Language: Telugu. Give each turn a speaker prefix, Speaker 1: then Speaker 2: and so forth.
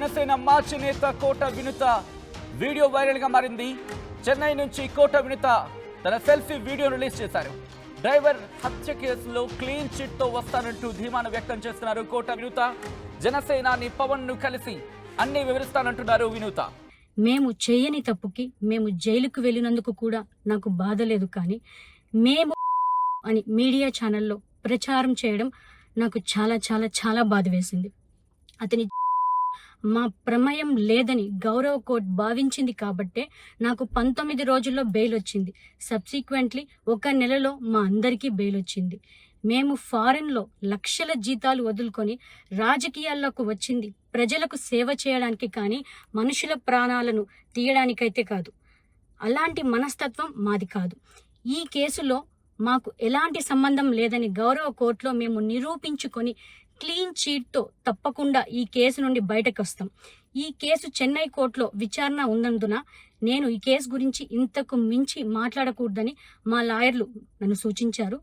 Speaker 1: జనసేన మార్చి నేత కోట వినుత వీడియో వైరల్ గా మారింది. చెన్నై నుంచి కోట వినుత తన సెల్ఫీ వీడియో రిలీజ్ చేశారు. డ్రైవర్ హత్య కేసులో క్లీన్ చిట్ తో వస్తానంటూ ధీమాను వ్యక్తం చేస్తున్నారు కోట వినుత. జనసేనాని పవన్ ను కలిసి అన్ని వివరిస్తానంటున్నారు వినుత.
Speaker 2: మేము చేయని తప్పుకి మేము జైలుకు వెళ్ళినందుకు కూడా నాకు బాధ లేదు, కానీ మేము అని మీడియా ఛానల్లో ప్రచారం చేయడం నాకు చాలా చాలా చాలా బాధ వేసింది. అతని మా ప్రమేయం లేదని గౌరవ కోర్టు భావించింది కాబట్టే నాకు 19 రోజుల్లో బెయిల్ వచ్చింది. సబ్సిక్వెంట్లీ 1 నెలలో మా అందరికీ బెయిల్ వచ్చింది. మేము ఫారెన్లో లక్షల జీతాలు వదులుకొని రాజకీయాల్లోకి వచ్చింది ప్రజలకు సేవ చేయడానికి, కానీ మనుషుల ప్రాణాలను తీయడానికైతే కాదు. అలాంటి మనస్తత్వం మాది కాదు. ఈ కేసులో మాకు ఎలాంటి సంబంధం లేదని గౌరవ కోర్టులో మేము నిరూపించుకొని క్లీన్ చీట్తో తప్పకుండా ఈ కేసు నుండి బయటకు వస్తాం. ఈ కేసు చెన్నై కోర్టులో విచారణ ఉన్నందున నేను ఈ కేసు గురించి ఇంతకు మించి మాట్లాడకూడదని మా లాయర్లు నన్ను సూచించారు.